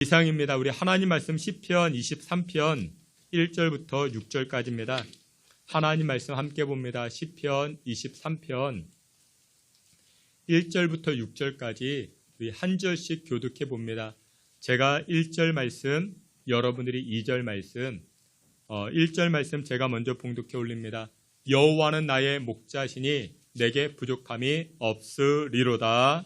이상입니다. 우리 하나님 말씀 시편 23편 1절부터 6절까지입니다. 하나님 말씀 함께 봅니다. 시편 23편 1절부터 6절까지 우리 한 절씩 교독해 봅니다. 제가 1절 말씀, 여러분들이 2절 말씀, 1절 말씀 제가 먼저 봉독해 올립니다. 여호와는 나의 목자시니 내게 부족함이 없으리로다.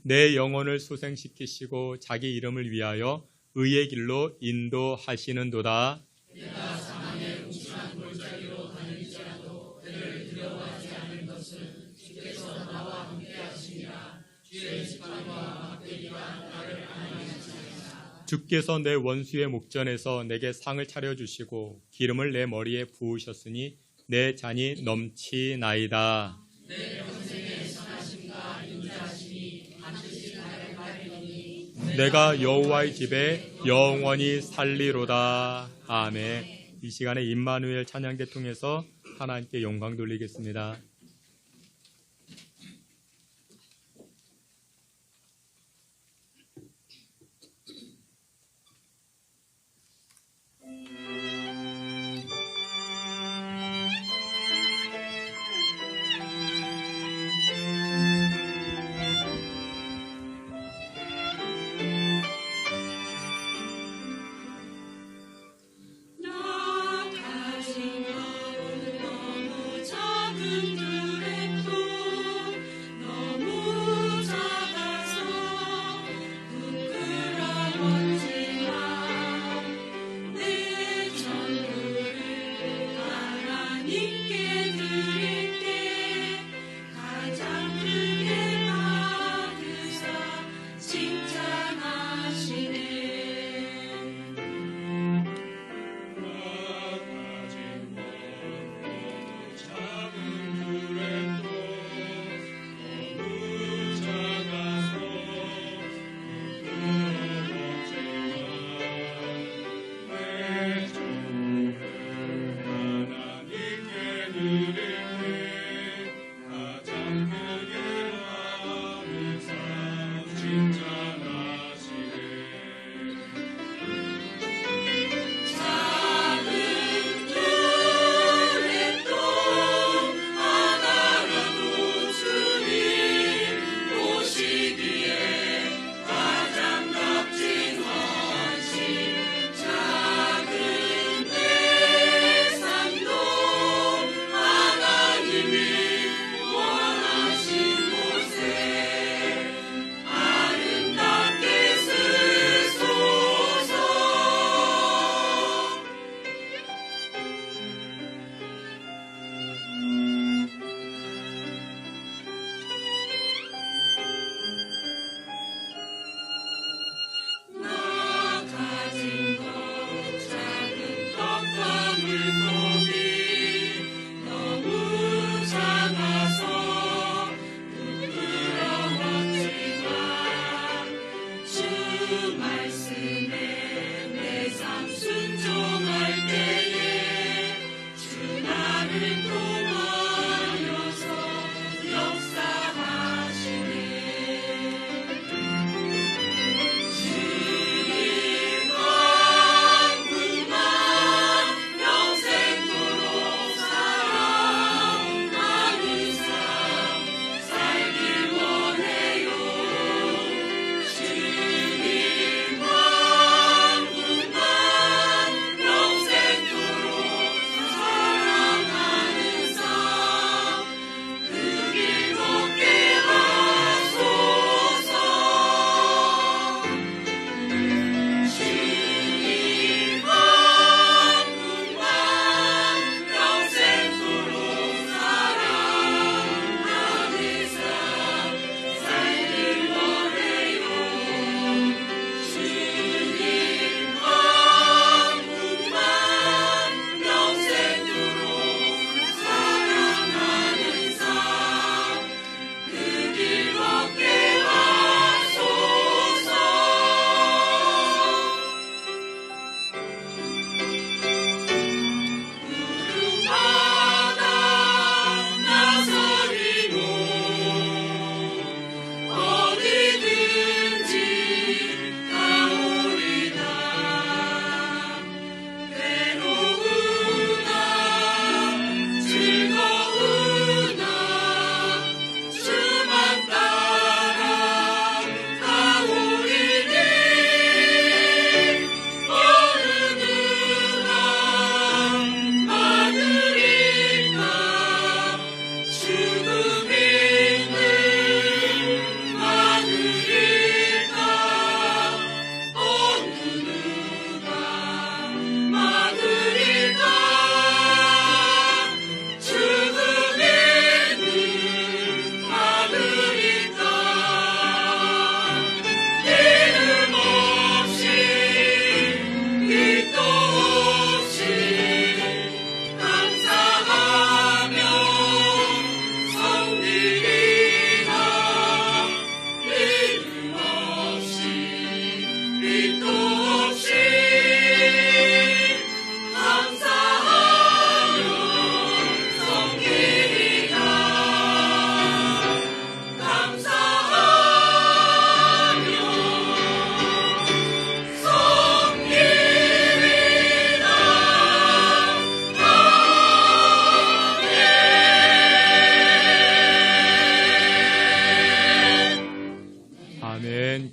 내 영혼을 소생시키시고 자기 이름을 위하여 의의 길로 인도하시는도다. 내가 사망의 음침한 골짜기로 다닐지라도 그를 두려워하지 않을 것은 주께서 나와 함께하시니라. 주의 지팡이와 막대기가 나를 안위하시리라. 주께서 내 원수의 목전에서 내게 상을 차려주시고 기름을 내 머리에 부으셨으니 내 잔이 넘치나이다. 내 평생의 선하심과 인자하심이 반드시 나를 따르리니 내가 여호와의 집에 영원히 살리로다. 아멘. 이 시간에 임마누엘 찬양대 통해서 하나님께 영광 돌리겠습니다. 나 가진 마음 너무 작은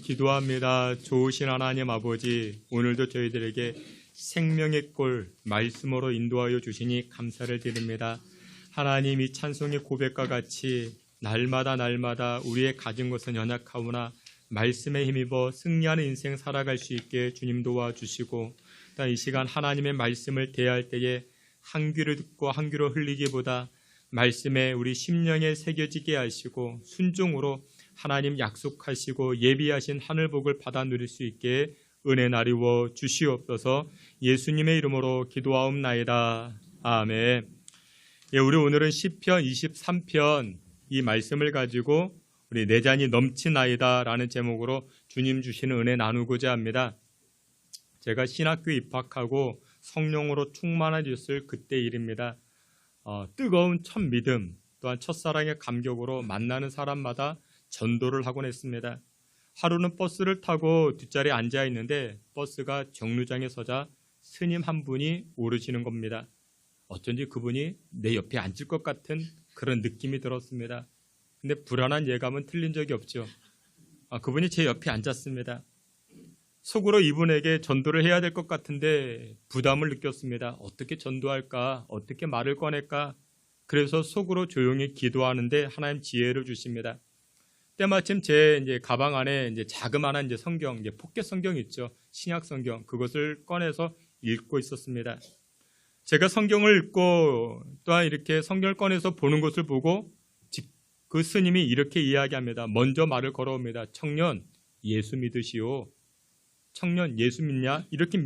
기도합니다. 좋으신 하나님 아버지, 오늘도 저희들에게 생명의 꼴 말씀으로 인도하여 주시니 감사를 드립니다. 하나님, 이 찬송의 고백과 같이 날마다 우리의 가진 것은 연약하오나 말씀에 힘입어 승리하는 인생 살아갈 수 있게 주님 도와주시고, 이 시간 하나님의 말씀을 대할 때에 한 귀를 듣고 한 귀로 흘리기보다 말씀에 우리 심령에 새겨지게 하시고 순종으로 하나님 약속하시고 예비하신 하늘복을 받아 누릴 수 있게 은혜 나리워 주시옵소서. 예수님의 이름으로 기도하옵나이다. 아멘. 우리 오늘은 시편 23편 이 말씀을 가지고 우리 내 잔이 넘치나이다 라는 제목으로 주님 주시는 은혜 나누고자 합니다. 제가 신학교 입학하고 성령으로 충만해졌을 그때 일입니다. 뜨거운 첫 믿음 또한 첫사랑의 감격으로 만나는 사람마다 전도를 하곤 했습니다. 하루는 버스를 타고 뒷자리에 앉아 있는데 버스가 정류장에 서자 스님 한 분이 오르시는 겁니다. 어쩐지 그분이 내 옆에 앉을 것 같은 그런 느낌이 들었습니다. 근데 불안한 예감은 틀린 적이 없죠. 그분이 제 옆에 앉았습니다. 속으로 이분에게 전도를 해야 될 것 같은데 부담을 느꼈습니다. 어떻게 전도할까? 어떻게 말을 꺼낼까? 그래서 속으로 조용히 기도하는데 하나님 지혜를 주십니다. 때마침 제 가방 안에 자그마한 성경, 포켓 성경 있죠. 신약 성경. 그것을 꺼내서 읽고 있었습니다. 제가 성경을 읽고 또한 이렇게 성경을 꺼내서 보는 것을 보고 그 스님이 이렇게 이야기합니다. 먼저 말을 걸어옵니다. 청년, 예수 믿으시오. 청년, 예수 믿냐? 이렇게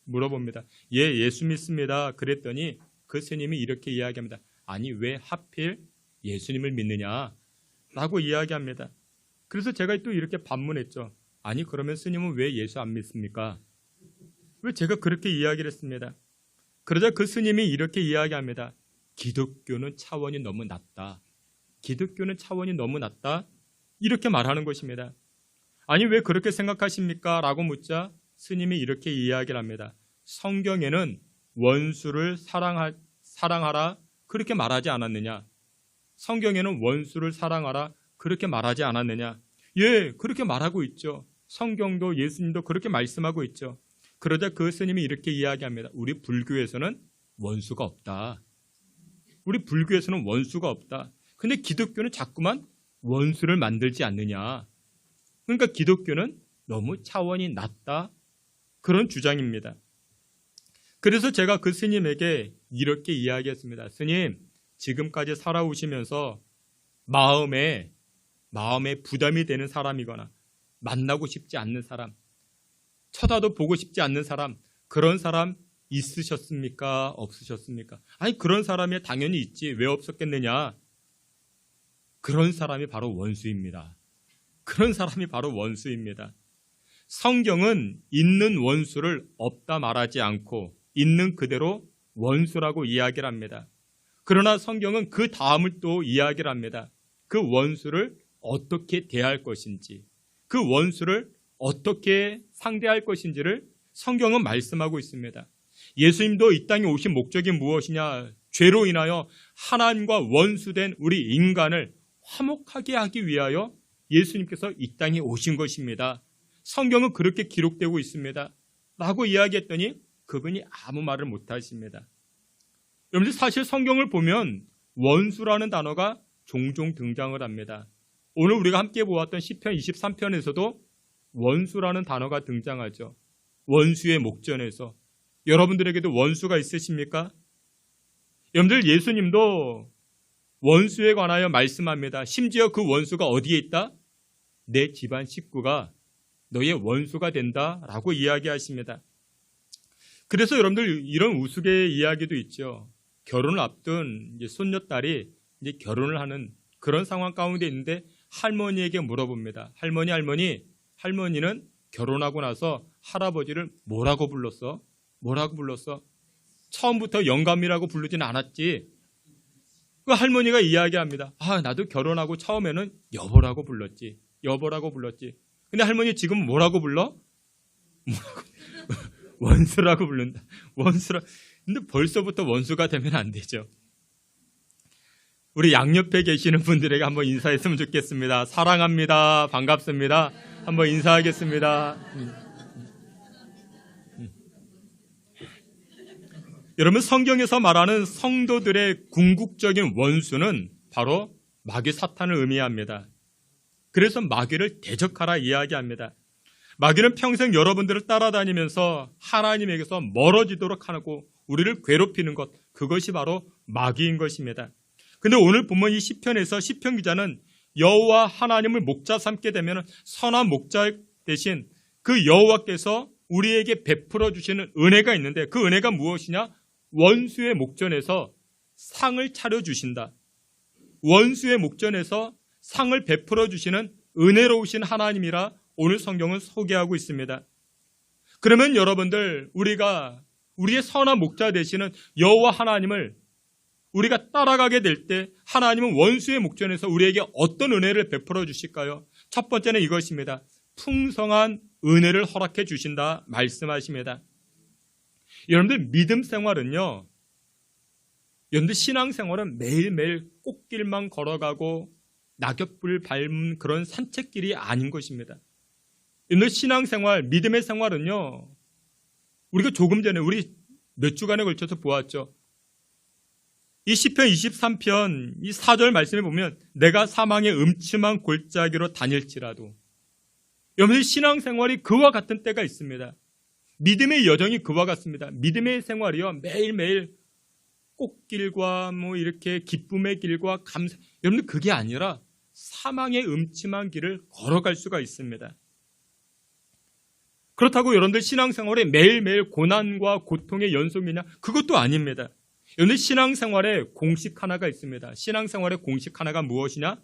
물어봅니다. 예, 예수 믿습니다. 그랬더니 그 스님이 이렇게 이야기합니다. 아니, 왜 하필 예수님을 믿느냐? 라고 이야기합니다. 그래서 제가 또 이렇게 반문했죠. 아니, 그러면 스님은 왜 예수 안 믿습니까? 왜 제가 그렇게 이야기를 했습니다. 그러자 그 스님이 이렇게 이야기합니다. 기독교는 차원이 너무 낮다. 기독교는 차원이 너무 낮다. 이렇게 말하는 것입니다. 아니, 왜 그렇게 생각하십니까? 라고 묻자 스님이 이렇게 이야기를 합니다. 성경에는 원수를 사랑하라 그렇게 말하지 않았느냐? 성경에는 원수를 사랑하라 그렇게 말하지 않았느냐? 예, 그렇게 말하고 있죠. 성경도 예수님도 그렇게 말씀하고 있죠. 그러자 그 스님이 이렇게 이야기합니다. 우리 불교에서는 원수가 없다. 우리 불교에서는 원수가 없다. 근데 기독교는 자꾸만 원수를 만들지 않느냐? 그러니까 기독교는 너무 차원이 낮다. 그런 주장입니다. 그래서 제가 그 스님에게 이렇게 이야기했습니다. 스님, 지금까지 살아오시면서 마음에 부담이 되는 사람이거나 만나고 싶지 않는 사람, 쳐다도 보고 싶지 않는 사람, 그런 사람 있으셨습니까? 없으셨습니까? 아니, 그런 사람이 당연히 있지. 왜 없었겠느냐? 그런 사람이 바로 원수입니다. 그런 사람이 바로 원수입니다. 성경은 있는 원수를 없다 말하지 않고 있는 그대로 원수라고 이야기를 합니다. 그러나 성경은 그 다음을 또 이야기를 합니다. 그 원수를 어떻게 대할 것인지, 그 원수를 어떻게 상대할 것인지를 성경은 말씀하고 있습니다. 예수님도 이 땅에 오신 목적이 무엇이냐? 죄로 인하여 하나님과 원수된 우리 인간을 화목하게 하기 위하여 예수님께서 이 땅에 오신 것입니다. 성경은 그렇게 기록되고 있습니다. 라고 이야기했더니 그분이 아무 말을 못하십니다. 여러분들, 사실 성경을 보면 원수라는 단어가 종종 등장을 합니다. 오늘 우리가 함께 보았던 시편 23편에서도 원수라는 단어가 등장하죠. 원수의 목전에서. 여러분들에게도 원수가 있으십니까? 여러분들, 예수님도 원수에 관하여 말씀합니다. 심지어 그 원수가 어디에 있다? 내 집안 식구가 너의 원수가 된다라고 이야기하십니다. 그래서 여러분들, 이런 우스갯 이야기도 있죠. 결혼을 앞둔 이제 손녀딸이 이제 결혼을 하는 그런 상황 가운데 있는데 할머니에게 물어봅니다. 할머니는 결혼하고 나서 할아버지를 뭐라고 불렀어? 처음부터 영감이라고 부르진 않았지. 그 할머니가 이야기합니다. 나도 결혼하고 처음에는 여보라고 불렀지. 근데 할머니 지금 뭐라고 불러? 원수라고 부른다. 근데 벌써부터 원수가 되면 안 되죠. 우리 양옆에 계시는 분들에게 한번 인사했으면 좋겠습니다. 사랑합니다. 반갑습니다. 한번 인사하겠습니다. 여러분, 성경에서 말하는 성도들의 궁극적인 원수는 바로 마귀 사탄을 의미합니다. 그래서 마귀를 대적하라 이야기합니다. 마귀는 평생 여러분들을 따라다니면서 하나님에게서 멀어지도록 하고 우리를 괴롭히는 것, 그것이 바로 마귀인 것입니다. 근데 오늘 본문 이 시편에서 시편 기자는 여호와 하나님을 목자 삼게 되면 선한 목자 대신 그 여호와께서 우리에게 베풀어 주시는 은혜가 있는데 그 은혜가 무엇이냐? 원수의 목전에서 상을 차려주신다. 원수의 목전에서 상을 베풀어 주시는 은혜로우신 하나님이라 오늘 성경은 소개하고 있습니다. 그러면 여러분들, 우리가 우리의 선한 목자 되시는 여호와 하나님을 우리가 따라가게 될 때 하나님은 원수의 목전에서 우리에게 어떤 은혜를 베풀어 주실까요? 첫 번째는 이것입니다. 풍성한 은혜를 허락해 주신다 말씀하십니다. 여러분들, 믿음 생활은요, 여러분들 신앙생활은 매일매일 꽃길만 걸어가고 낙엽불 밟은 그런 산책길이 아닌 것입니다. 여러분들 신앙생활, 믿음의 생활은요, 우리가 조금 전에 우리 몇 주간에 걸쳐서 보았죠. 이 시편 23편 이 4절 말씀에 보면 내가 사망의 음침한 골짜기로 다닐지라도, 여러분들 신앙생활이 그와 같은 때가 있습니다. 믿음의 여정이 그와 같습니다. 믿음의 생활이요, 매일매일 꽃길과 이렇게 기쁨의 길과 감사, 여러분들 그게 아니라 사망의 음침한 길을 걸어갈 수가 있습니다. 그렇다고 여러분들 신앙생활에 매일매일 고난과 고통의 연속이냐? 그것도 아닙니다. 여러분들 신앙생활에 공식 하나가 있습니다. 신앙생활의 공식 하나가 무엇이냐?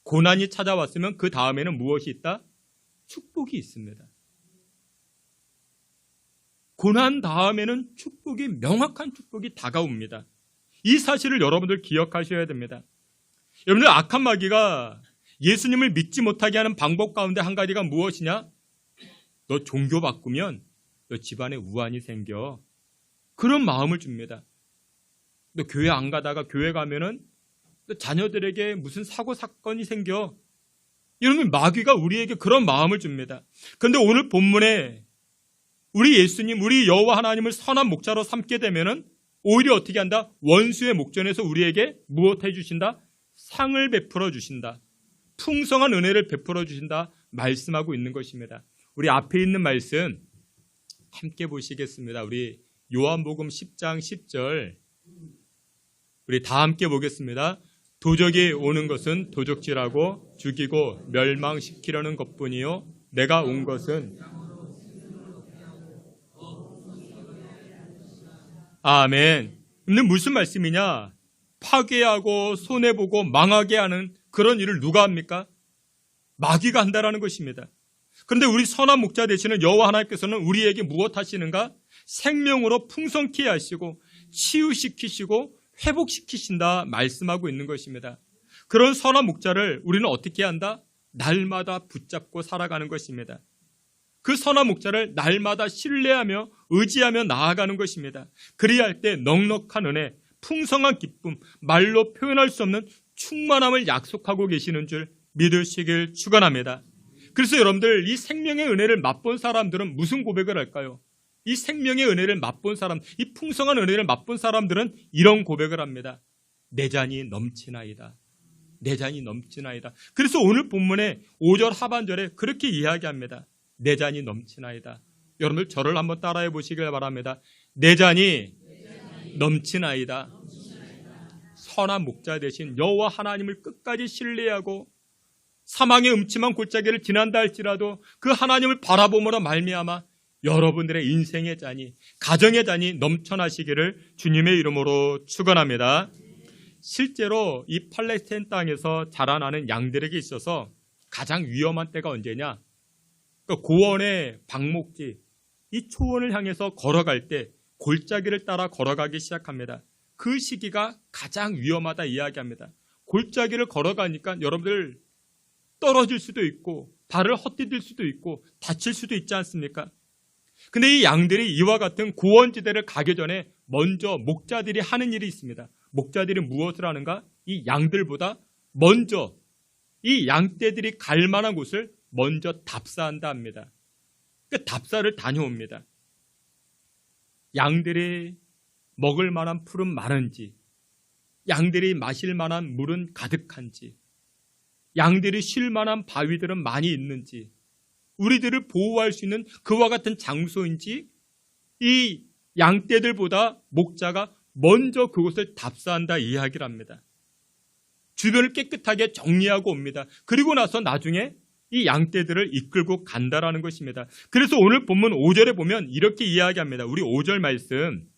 고난이 찾아왔으면 그 다음에는 무엇이 있다? 축복이 있습니다. 고난 다음에는 축복이, 명확한 축복이 다가옵니다. 이 사실을 여러분들 기억하셔야 됩니다. 여러분들, 악한 마귀가 예수님을 믿지 못하게 하는 방법 가운데 한 가지가 무엇이냐? 너 종교 바꾸면 너 집안에 우환이 생겨. 그런 마음을 줍니다. 너 교회 안 가다가 교회 가면은 너 자녀들에게 무슨 사고 사건이 생겨. 이런 마귀가 우리에게 그런 마음을 줍니다. 그런데 오늘 본문에 우리 예수님, 우리 여호와 하나님을 선한 목자로 삼게 되면은 오히려 어떻게 한다? 원수의 목전에서 우리에게 무엇 해주신다? 상을 베풀어 주신다. 풍성한 은혜를 베풀어 주신다 말씀하고 있는 것입니다. 우리 앞에 있는 말씀 함께 보시겠습니다. 우리 요한복음 10장 10절 우리 다 함께 보겠습니다. 도적이 오는 것은 도적질하고 죽이고 멸망시키려는 것뿐이요 내가 온 것은 아멘. 근데 무슨 말씀이냐? 파괴하고 손해보고 망하게 하는 그런 일을 누가 합니까? 마귀가 한다라는 것입니다. 그런데 우리 선한 목자 되시는 여호와 하나님께서는 우리에게 무엇 하시는가? 생명으로 풍성케 하시고 치유시키시고 회복시키신다 말씀하고 있는 것입니다. 그런 선한 목자를 우리는 어떻게 한다? 날마다 붙잡고 살아가는 것입니다. 그 선한 목자를 날마다 신뢰하며 의지하며 나아가는 것입니다. 그래야 할 때 넉넉한 은혜, 풍성한 기쁨, 말로 표현할 수 없는 충만함을 약속하고 계시는 줄 믿으시길 축원합니다. 그래서 여러분들, 이 생명의 은혜를 맛본 사람들은 무슨 고백을 할까요? 이 생명의 은혜를 맛본 사람, 이 풍성한 은혜를 맛본 사람들은 이런 고백을 합니다. 내 잔이 넘치나이다. 내 잔이 넘치나이다. 그래서 오늘 본문의 5절 하반절에 그렇게 이야기합니다. 내 잔이 넘치나이다. 여러분들 저를 한번 따라해 보시길 바랍니다. 내 잔이 넘치나이다. 선한 목자 되신 여호와 하나님을 끝까지 신뢰하고 사망의 음침한 골짜기를 지난다 할지라도 그 하나님을 바라봄으로 말미암아 여러분들의 인생의 잔이, 가정의 잔이 넘쳐나시기를 주님의 이름으로 축원합니다. 실제로 이 팔레스타인 땅에서 자라나는 양들에게 있어서 가장 위험한 때가 언제냐? 고원의 방목지, 이 초원을 향해서 걸어갈 때 골짜기를 따라 걸어가기 시작합니다. 그 시기가 가장 위험하다 이야기합니다. 골짜기를 걸어가니까 여러분들 떨어질 수도 있고 발을 헛디딜 수도 있고 다칠 수도 있지 않습니까? 근데 이 양들이 이와 같은 고원지대를 가기 전에 먼저 목자들이 하는 일이 있습니다. 목자들이 무엇을 하는가? 이 양들보다 먼저 이 양떼들이 갈 만한 곳을 먼저 답사한다 합니다. 그 답사를 다녀옵니다. 양들이 먹을 만한 풀은 많은지, 양들이 마실 만한 물은 가득한지, 양들이 쉴 만한 바위들은 많이 있는지, 우리들을 보호할 수 있는 그와 같은 장소인지, 이 양떼들보다 목자가 먼저 그곳을 답사한다 이야기를 합니다. 주변을 깨끗하게 정리하고 옵니다. 그리고 나서 나중에 이 양떼들을 이끌고 간다라는 것입니다. 그래서 오늘 본문 5절에 보면 이렇게 이야기합니다. 우리 5절 말씀,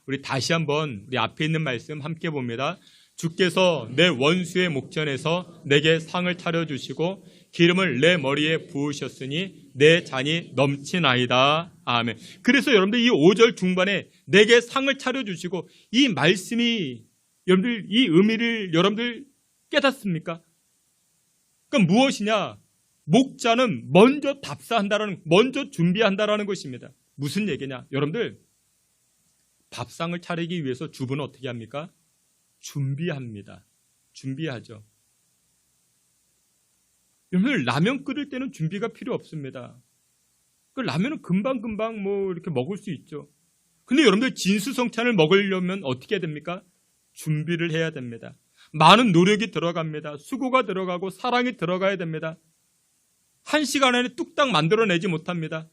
우리 다시 한번 우리 앞에 있는 말씀 함께 봅니다. 주께서 내 원수의 목전에서 내게 상을 차려주시고 기름을 내 머리에 부으셨으니 내 잔이 넘치나이다. 아멘. 그래서 여러분들 이 5절 중반에 내게 상을 차려주시고, 이 말씀이 여러분들 이 의미를 여러분들 깨닫습니까? 그러니까 무엇이냐? 목자는 먼저 답사한다라는, 먼저 준비한다라는 것입니다. 무슨 얘기냐? 여러분들 밥상을 차리기 위해서 주부는 어떻게 합니까? 준비합니다. 준비하죠. 여러분들 라면 끓일 때는 준비가 필요 없습니다. 그 라면은 금방금방 이렇게 먹을 수 있죠. 근데 여러분들 진수성찬을 먹으려면 어떻게 해야 됩니까? 준비를 해야 됩니다. 많은 노력이 들어갑니다. 수고가 들어가고 사랑이 들어가야 됩니다. 1시간 안에 뚝딱 만들어내지 못합니다.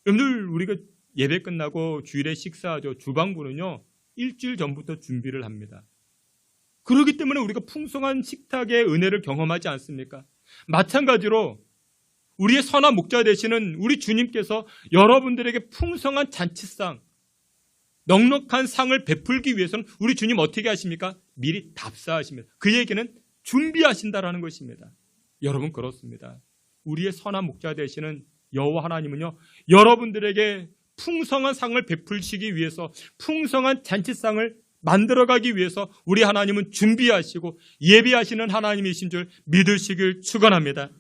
여러분들 우리가 예배 끝나고 주일에 식사하죠. 주방부는요, 일주일 전부터 준비를 합니다. 그렇기 때문에 우리가 풍성한 식탁의 은혜를 경험하지 않습니까? 마찬가지로 우리의 선한 목자 되시는 우리 주님께서 여러분들에게 풍성한 잔치상, 넉넉한 상을 베풀기 위해서는 우리 주님 어떻게 하십니까? 미리 답사하십니다. 그 얘기는 준비하신다라는 것입니다. 여러분 그렇습니다. 우리의 선한 목자 되시는 여호와 하나님은요, 여러분들에게 풍성한 상을 베풀시기 위해서, 풍성한 잔치상을 만들어가기 위해서 우리 하나님은 준비하시고 예비하시는 하나님이신 줄 믿으시길 축원합니다.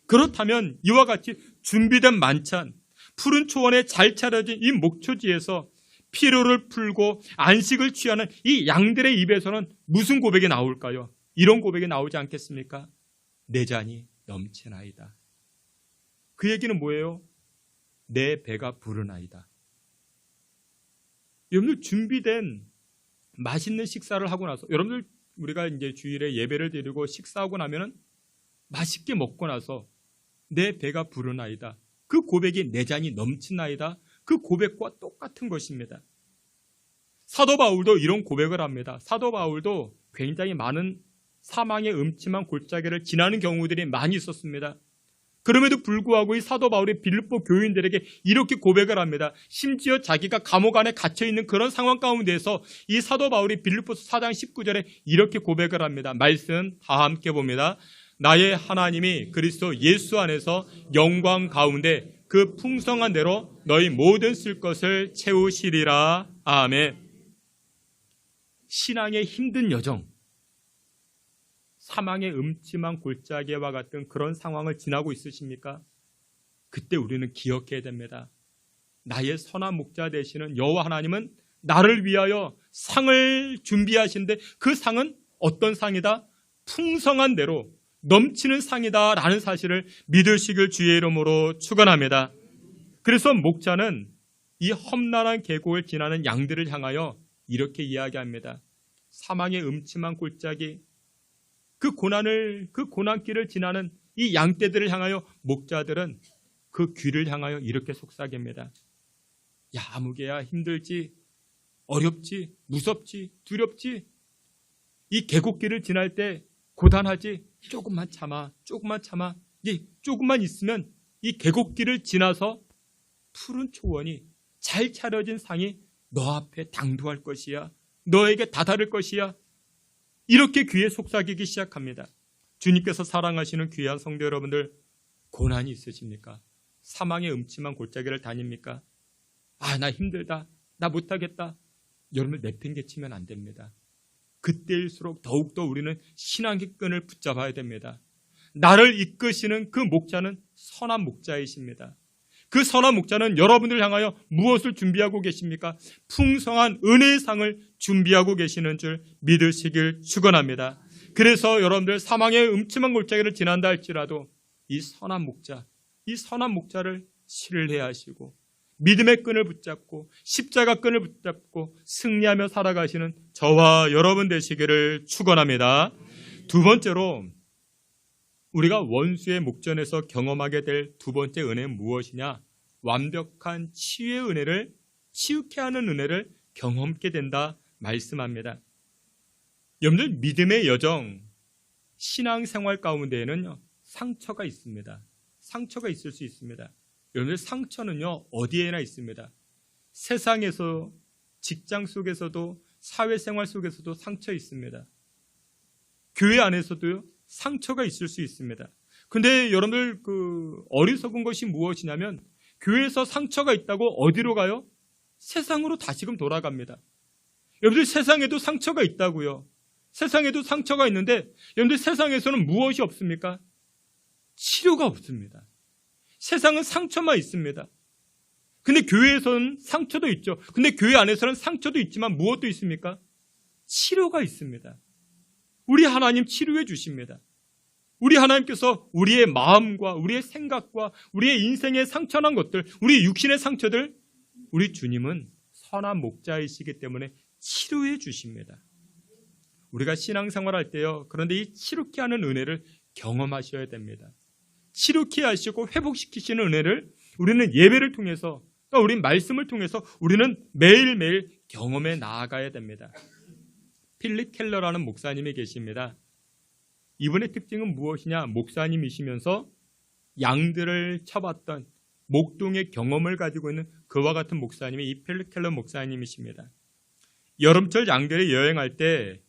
그렇다면 이와 같이 준비된 만찬, 푸른 초원에 잘 차려진 이 목초지에서 피로를 풀고 안식을 취하는 이 양들의 입에서는 무슨 고백이 나올까요? 이런 고백이 나오지 않겠습니까? 내 잔이 넘치나이다. 그 얘기는 뭐예요? 내 배가 부르나이다. 여러분들 준비된 맛있는 식사를 하고 나서, 여러분들 우리가 이제 주일에 예배를 드리고 식사하고 나면은 맛있게 먹고 나서 내 배가 부르나이다. 그 고백이 내 잔이 넘치나이다. 그 고백과 똑같은 것입니다. 사도 바울도 이런 고백을 합니다. 사도 바울도 굉장히 많은 사망의 음침한 골짜기를 지나는 경우들이 많이 있었습니다. 그럼에도 불구하고 이 사도 바울이 빌립보 교인들에게 이렇게 고백을 합니다. 심지어 자기가 감옥 안에 갇혀있는 그런 상황 가운데에서 이 사도 바울이 빌립보서 4장 19절에 이렇게 고백을 합니다. 말씀 다 함께 봅니다. 나의 하나님이 그리스도 예수 안에서 영광 가운데 그 풍성한 대로 너희 모든 쓸 것을 채우시리라. 아멘. 신앙의 힘든 여정, 사망의 음침한 골짜기와 같은 그런 상황을 지나고 있으십니까? 그때 우리는 기억해야 됩니다. 나의 선한 목자 되시는 여호와 하나님은 나를 위하여 상을 준비하신데, 그 상은 어떤 상이다? 풍성한 대로 넘치는 상이다 라는 사실을 믿으시길 주의 이름으로 축원합니다. 그래서 목자는 이 험난한 계곡을 지나는 양들을 향하여 이렇게 이야기합니다. 사망의 음침한 골짜기, 그 고난길을 지나는 이 양떼들을 향하여 목자들은 그 귀를 향하여 이렇게 속삭입니다. 야, 아무개야, 힘들지, 어렵지, 무섭지, 두렵지, 이 계곡길을 지날 때 고단하지, 조금만 참아, 조금만 참아. 이제 조금만 있으면 이 계곡길을 지나서 푸른 초원이, 잘 차려진 상이 너 앞에 당도할 것이야. 너에게 다다를 것이야. 이렇게 귀에 속삭이기 시작합니다. 주님께서 사랑하시는 귀한 성도 여러분들, 고난이 있으십니까? 사망의 음침한 골짜기를 다닙니까? 아, 나 힘들다, 나 못하겠다. 여러분들 내팽개치면 안 됩니다. 그때일수록 더욱더 우리는 신앙의 끈을 붙잡아야 됩니다. 나를 이끄시는 그 목자는 선한 목자이십니다. 그 선한 목자는 여러분들 향하여 무엇을 준비하고 계십니까? 풍성한 은혜의 상을 준비하고 계시는 줄 믿으시길 축원합니다. 그래서 여러분들 사망의 음침한 골짜기를 지난다 할지라도 이 선한 목자, 이 선한 목자를 신뢰해야 하시고 믿음의 끈을 붙잡고 십자가 끈을 붙잡고 승리하며 살아가시는 저와 여러분 되시기를 축원합니다. 두 번째로 우리가 원수의 목전에서 경험하게 될 두 번째 은혜는 무엇이냐? 완벽한 치유의 은혜를, 치유케 하는 은혜를 경험하게 된다 말씀합니다. 여러분들 믿음의 여정, 신앙생활 가운데에는요, 상처가 있습니다. 상처가 있을 수 있습니다. 여러분들 상처는요, 어디에나 있습니다. 세상에서, 직장 속에서도, 사회생활 속에서도 상처 있습니다. 교회 안에서도요, 상처가 있을 수 있습니다. 근데 여러분들 어리석은 것이 무엇이냐면 교회에서 상처가 있다고 어디로 가요? 세상으로 다시금 돌아갑니다. 여러분들 세상에도 상처가 있다고요. 세상에도 상처가 있는데 여러분들 세상에서는 무엇이 없습니까? 치료가 없습니다. 세상은 상처만 있습니다. 근데 교회에서는 상처도 있죠. 근데 교회 안에서는 상처도 있지만 무엇도 있습니까? 치료가 있습니다. 우리 하나님 치료해 주십니다. 우리 하나님께서 우리의 마음과 우리의 생각과 우리의 인생의 상처난 것들, 우리 육신의 상처들, 우리 주님은 선한 목자이시기 때문에 치료해 주십니다. 우리가 신앙생활 할 때요, 그런데 이 치료케 하는 은혜를 경험하셔야 됩니다. 치료케 하시고 회복시키시는 은혜를 우리는 예배를 통해서, 또 우리 말씀을 통해서 우리는 매일매일 경험해 나아가야 됩니다. 필립 켈러라는 목사님이 계십니다. 이분의 특징은 무엇이냐? 목사님이시면서 양들을 쳐봤던 목동의 경험을 가지고 있는 그와 같은 목사님이 이 필립 켈러 목사님이십니다. 여름철 양들이 여행할 때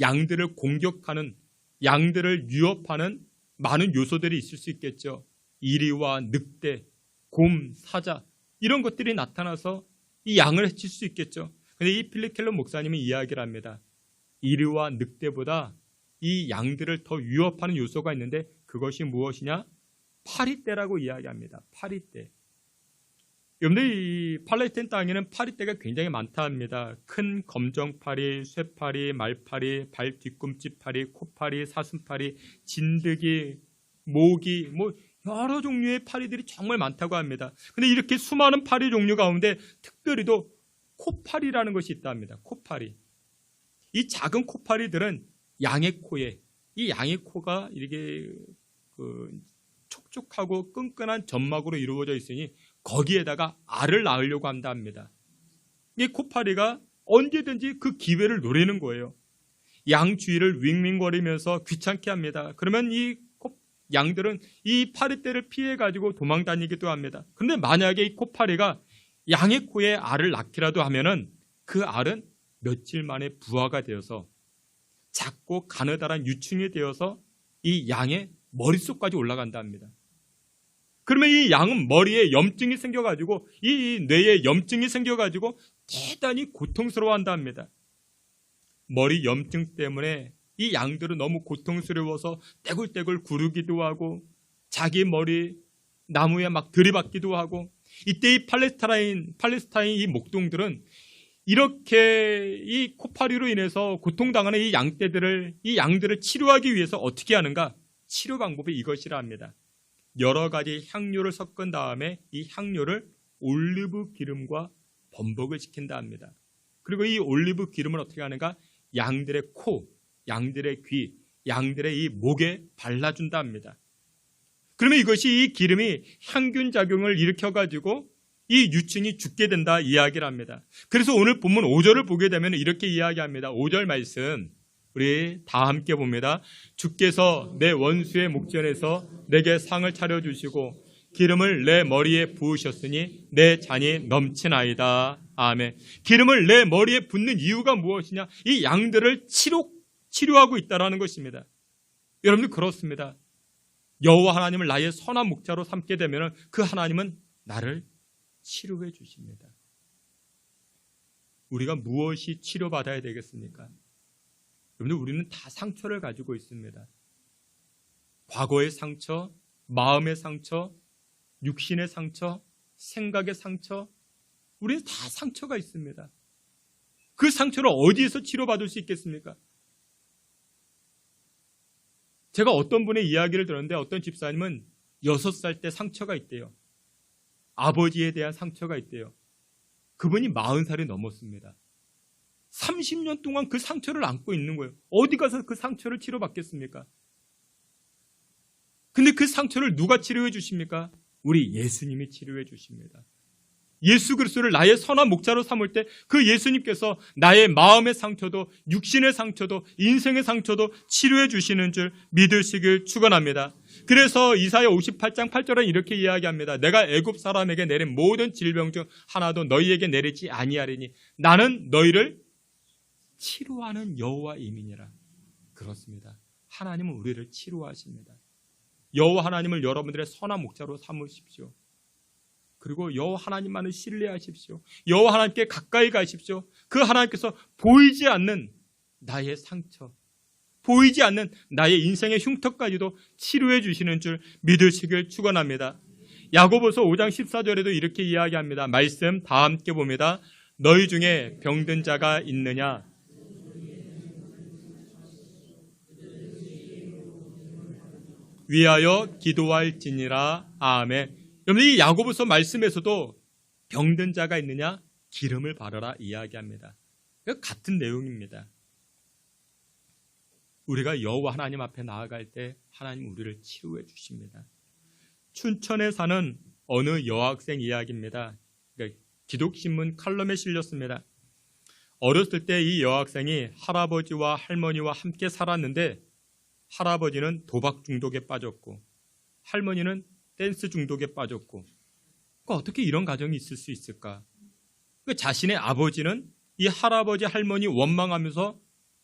양들을 공격하는, 양들을 위협하는 많은 요소들이 있을 수 있겠죠. 이리와 늑대, 곰, 사자 이런 것들이 나타나서 이 양을 해칠 수 있겠죠. 그런데 이 필립 켈러 목사님이 이야기를 합니다. 이리와 늑대보다 이 양들을 더 위협하는 요소가 있는데 그것이 무엇이냐? 파리떼라고 이야기합니다. 파리떼. 여러분들 이 팔레스타인 땅에는 파리떼가 굉장히 많다 합니다. 큰 검정파리, 쇠파리, 말파리, 발 뒤꿈치 파리, 코파리, 사슴파리, 진드기, 모기, 여러 종류의 파리들이 정말 많다고 합니다. 근데 이렇게 수많은 파리 종류 가운데 특별히도 코파리라는 것이 있다 합니다. 코파리. 이 작은 코파리들은 양의 코에, 이 양의 코가 이렇게 촉촉하고 끈끈한 점막으로 이루어져 있으니 거기에다가 알을 낳으려고 한다 합니다. 이 코파리가 언제든지 그 기회를 노리는 거예요. 양 주위를 윙윙거리면서 귀찮게 합니다. 그러면 이 양들은 이 파리떼를 피해가지고 도망 다니기도 합니다. 그런데 만약에 이 코파리가 양의 코에 알을 낳기라도 하면은 그 알은 며칠 만에 부화가 되어서 작고 가느다란 유충이 되어서 이 양의 머릿속까지 올라간다 합니다. 그러면 이 양은 머리에 염증이 생겨가지고 이 뇌에 염증이 생겨가지고 대단히 고통스러워한다 합니다. 머리 염증 때문에 이 양들은 너무 고통스러워서 떼굴떼굴 구르기도 하고 자기 머리 나무에 막 들이받기도 하고 이때 이 팔레스타인 이 목동들은 이렇게 이 코파리로 인해서 고통당하는 이 양들을 치료하기 위해서 어떻게 하는가? 치료 방법이 이것이라 합니다. 여러 가지 향료를 섞은 다음에 이 향료를 올리브 기름과 범벅을 시킨다 합니다. 그리고 이 올리브 기름을 어떻게 하는가? 양들의 코, 양들의 귀, 양들의 이 목에 발라준다 합니다. 그러면 이것이 이 기름이 향균 작용을 일으켜가지고 이 유충이 죽게 된다 이야기를 합니다. 그래서 오늘 본문 5절을 보게 되면 이렇게 이야기합니다. 5절 말씀 우리 다 함께 봅니다. 주께서 내 원수의 목전에서 내게 상을 차려주시고 기름을 내 머리에 부으셨으니 내 잔이 넘치나이다. 아멘. 기름을 내 머리에 붓는 이유가 무엇이냐? 이 양들을 치료하고 있다는 것입니다. 여러분들 그렇습니다. 여호와 하나님을 나의 선한 목자로 삼게 되면 그 하나님은 나를 치료해 주십니다. 우리가 무엇이 치료받아야 되겠습니까? 여러분들 우리는 다 상처를 가지고 있습니다. 과거의 상처, 마음의 상처, 육신의 상처, 생각의 상처, 우리는 다 상처가 있습니다. 그 상처를 어디에서 치료받을 수 있겠습니까? 제가 어떤 분의 이야기를 들었는데 어떤 집사님은 6살 때 상처가 있대요. 아버지에 대한 상처가 있대요. 그분이 40살이 넘었습니다. 30년 동안 그 상처를 안고 있는 거예요. 어디 가서 그 상처를 치료받겠습니까? 근데 그 상처를 누가 치료해 주십니까? 우리 예수님이 치료해 주십니다. 예수 그리스도를 나의 선한 목자로 삼을 때 그 예수님께서 나의 마음의 상처도 육신의 상처도 인생의 상처도 치료해 주시는 줄 믿으시길 축원합니다. 그래서 이사야 58장 8절은 이렇게 이야기합니다. 내가 애굽 사람에게 내린 모든 질병 중 하나도 너희에게 내리지 아니하리니 나는 너희를 치료하는 여호와임이니라. 그렇습니다. 하나님은 우리를 치료하십니다. 여호와 하나님을 여러분들의 선한 목자로 삼으십시오. 그리고 여호와 하나님만을 신뢰하십시오. 여호와 하나님께 가까이 가십시오. 그 하나님께서 보이지 않는 나의 상처, 보이지 않는 나의 인생의 흉터까지도 치료해 주시는 줄 믿으시길 축원합니다. 야고보서 5장 14절에도 이렇게 이야기합니다. 말씀 다 함께 봅니다. 너희 중에 병든 자가 있느냐? 위하여 기도할지니라. 아멘. 여러분, 이 야고보서 말씀에서도 병든 자가 있느냐? 기름을 바르라 이야기합니다. 같은 내용입니다. 우리가 여호와 하나님 앞에 나아갈 때 하나님 우리를 치료해 주십니다. 춘천에 사는 어느 여학생 이야기입니다. 그러니까 기독신문 칼럼에 실렸습니다. 어렸을 때 이 여학생이 할아버지와 할머니와 함께 살았는데 할아버지는 도박 중독에 빠졌고 할머니는 댄스 중독에 빠졌고, 어떻게 이런 가정이 있을 수 있을까? 자신의 아버지는 이 할아버지 할머니 원망하면서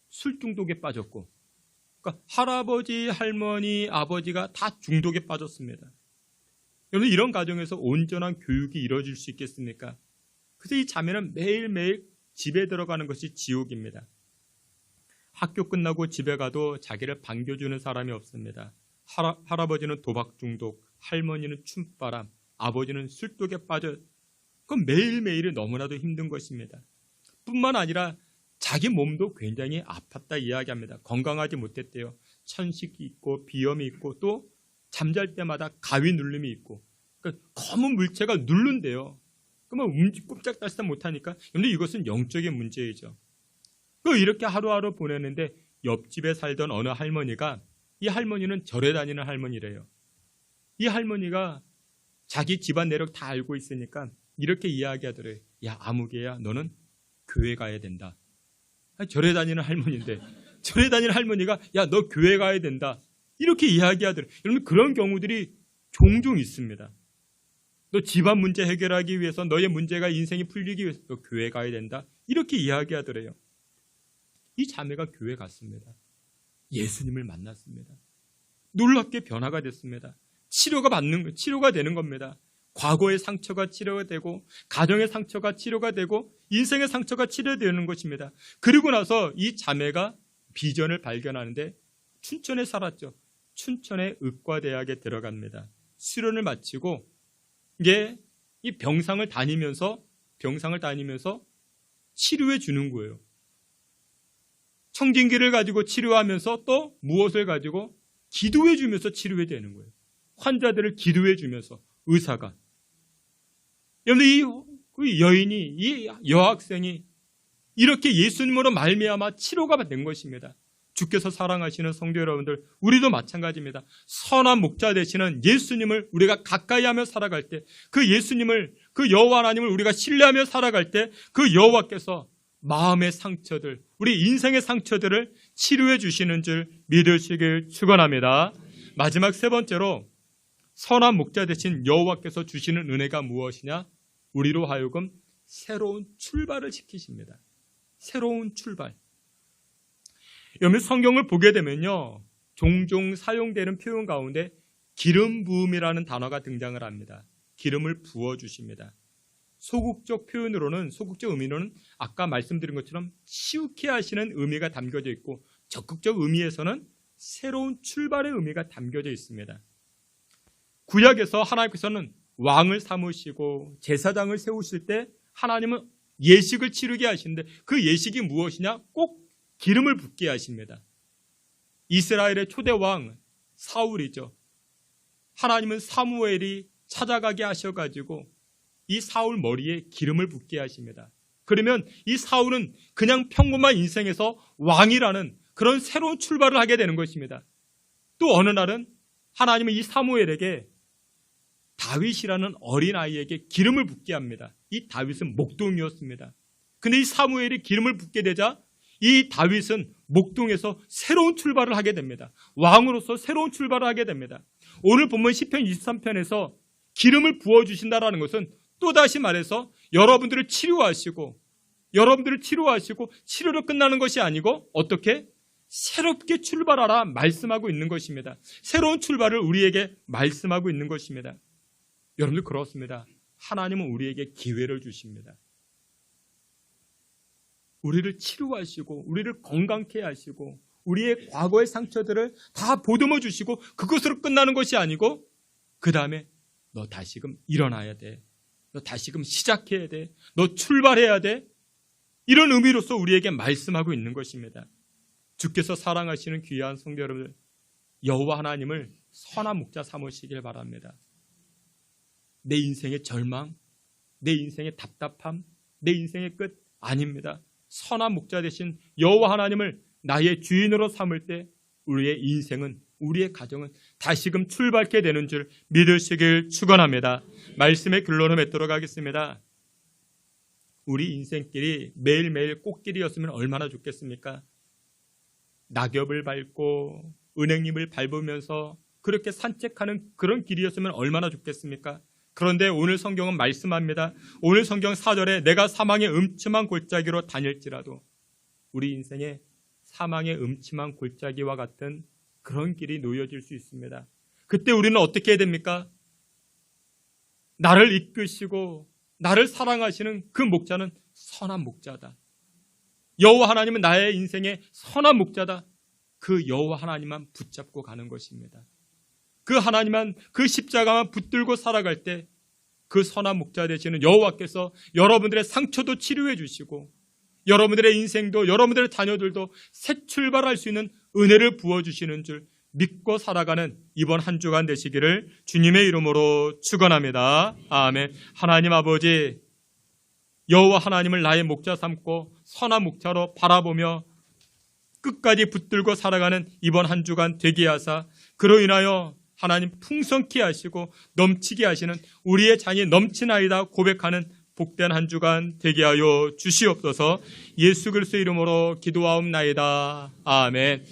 술 중독에 빠졌고, 그러니까 할아버지 할머니 아버지가 다 중독에 빠졌습니다. 여러분, 이런 가정에서 온전한 교육이 이루어질 수 있겠습니까? 그래서 이 자매는 매일매일 집에 들어가는 것이 지옥입니다. 학교 끝나고 집에 가도 자기를 반겨주는 사람이 없습니다. 할아버지는 도박 중독, 할머니는 춤바람, 아버지는 술독에 빠져. 그건 매일매일이 너무나도 힘든 것입니다. 뿐만 아니라 자기 몸도 굉장히 아팠다 이야기합니다. 건강하지 못했대요. 천식이 있고 비염이 있고 또 잠잘 때마다 가위 눌림이 있고, 그러니까 검은 물체가 누른대요. 그러면 꼼짝달싹 못하니까. 그런데 이것은 영적인 문제이죠. 이렇게 하루하루 보내는데 옆집에 살던 어느 할머니가, 이 할머니는 절에 다니는 할머니래요. 이 할머니가 자기 집안 내력 다 알고 있으니까 이렇게 이야기하더래요. 야, 아무개야, 너는 교회 가야 된다. 절에 다니는 할머니인데 절에 다니는 할머니가 야, 너 교회 가야 된다. 이렇게 이야기하더래요. 여러분, 그런 경우들이 종종 있습니다. 너 집안 문제 해결하기 위해서, 너의 문제가 인생이 풀리기 위해서 너 교회 가야 된다. 이렇게 이야기하더래요. 이 자매가 교회 갔습니다. 예수님을 만났습니다. 놀랍게 변화가 됐습니다. 치료가 되는 겁니다. 과거의 상처가 치료가 되고, 가정의 상처가 치료가 되고, 인생의 상처가 치료되는 것입니다. 그리고 나서 이 자매가 비전을 발견하는데 춘천에 살았죠. 춘천의 의과대학에 들어갑니다. 수련을 마치고 이게 이 병상을 다니면서 치료해 주는 거예요. 청진기를 가지고 치료하면서 또 무엇을 가지고 기도해 주면서 치료해 되는 거예요. 환자들을 기도해 주면서 의사가. 여러분, 이 여인이, 이 여학생이 이렇게 예수님으로 말미암아 치료가 된 것입니다. 주께서 사랑하시는 성도 여러분들, 우리도 마찬가지입니다. 선한 목자 되시는 예수님을 우리가 가까이 하며 살아갈 때, 그 예수님을, 그 여호와 하나님을 우리가 신뢰하며 살아갈 때, 그 여호와께서 마음의 상처들, 우리 인생의 상처들을 치료해 주시는 줄 믿으시길 축원합니다. 마지막 세 번째로, 선한 목자 되신 여호와께서 주시는 은혜가 무엇이냐? 우리로 하여금 새로운 출발을 시키십니다. 새로운 출발. 여러분, 성경을 보게 되면요, 종종 사용되는 표현 가운데 기름 부음이라는 단어가 등장을 합니다. 기름을 부어주십니다. 소극적 표현으로는, 소극적 의미로는 아까 말씀드린 것처럼 치유케 하시는 의미가 담겨져 있고, 적극적 의미에서는 새로운 출발의 의미가 담겨져 있습니다. 구약에서 하나님께서는 왕을 삼으시고 제사장을 세우실 때 하나님은 예식을 치르게 하시는데, 그 예식이 무엇이냐? 꼭 기름을 붓게 하십니다. 이스라엘의 초대 왕 사울이죠. 하나님은 사무엘이 찾아가게 하셔가지고 이 사울 머리에 기름을 붓게 하십니다. 그러면 이 사울은 그냥 평범한 인생에서 왕이라는 그런 새로운 출발을 하게 되는 것입니다. 또 어느 날은 하나님은 이 사무엘에게 다윗이라는 어린아이에게 기름을 붓게 합니다. 이 다윗은 목동이었습니다. 근데 이 사무엘이 기름을 붓게 되자 이 다윗은 목동에서 새로운 출발을 하게 됩니다. 왕으로서 새로운 출발을 하게 됩니다. 오늘 본문 시편 23편에서 기름을 부어주신다라는 것은 또다시 말해서 여러분들을 치료하시고 치료로 끝나는 것이 아니고 어떻게? 새롭게 출발하라 말씀하고 있는 것입니다. 새로운 출발을 우리에게 말씀하고 있는 것입니다. 여러분들 그렇습니다. 하나님은 우리에게 기회를 주십니다. 우리를 치료하시고 우리를 건강케 하시고 우리의 과거의 상처들을 다 보듬어 주시고 그것으로 끝나는 것이 아니고 그 다음에 너 다시금 일어나야 돼. 너 다시금 시작해야 돼. 너 출발해야 돼. 이런 의미로서 우리에게 말씀하고 있는 것입니다. 주께서 사랑하시는 귀한 성도 여러분들, 여호와 하나님을 선한 목자 삼으시길 바랍니다. 내 인생의 절망, 내 인생의 답답함, 내 인생의 끝 아닙니다. 선한 목자 되신 여호와 하나님을 나의 주인으로 삼을 때 우리의 인생은, 우리의 가정은 다시금 출발케 되는 줄 믿으시길 축원합니다. 말씀의 결론을 맺도록 하겠습니다. 우리 인생길이 매일매일 꽃길이었으면 얼마나 좋겠습니까? 낙엽을 밟고 은행잎을 밟으면서 그렇게 산책하는 그런 길이었으면 얼마나 좋겠습니까? 그런데 오늘 성경은 말씀합니다. 오늘 성경 4절에 내가 사망의 음침한 골짜기로 다닐지라도 우리 인생에 사망의 음침한 골짜기와 같은 그런 길이 놓여질 수 있습니다. 그때 우리는 어떻게 해야 됩니까? 나를 이끄시고 나를 사랑하시는 그 목자는 선한 목자다. 여호와 하나님은 나의 인생의 선한 목자다. 그 여호와 하나님만 붙잡고 가는 것입니다. 그 하나님만, 그 십자가만 붙들고 살아갈 때 그 선한 목자 되시는 여호와께서 여러분들의 상처도 치료해 주시고 여러분들의 인생도 여러분들의 자녀들도 새 출발할 수 있는 은혜를 부어주시는 줄 믿고 살아가는 이번 한 주간 되시기를 주님의 이름으로 축원합니다. 아멘. 하나님 아버지, 여호와 하나님을 나의 목자 삼고 선한 목자로 바라보며 끝까지 붙들고 살아가는 이번 한 주간 되게 하사 그로 인하여 하나님 풍성케 하시고 넘치게 하시는 우리의 잔이 넘치나이다 고백하는 복된 한 주간 되게 하여 주시옵소서. 예수 그리스도의 이름으로 기도하옵나이다. 아멘.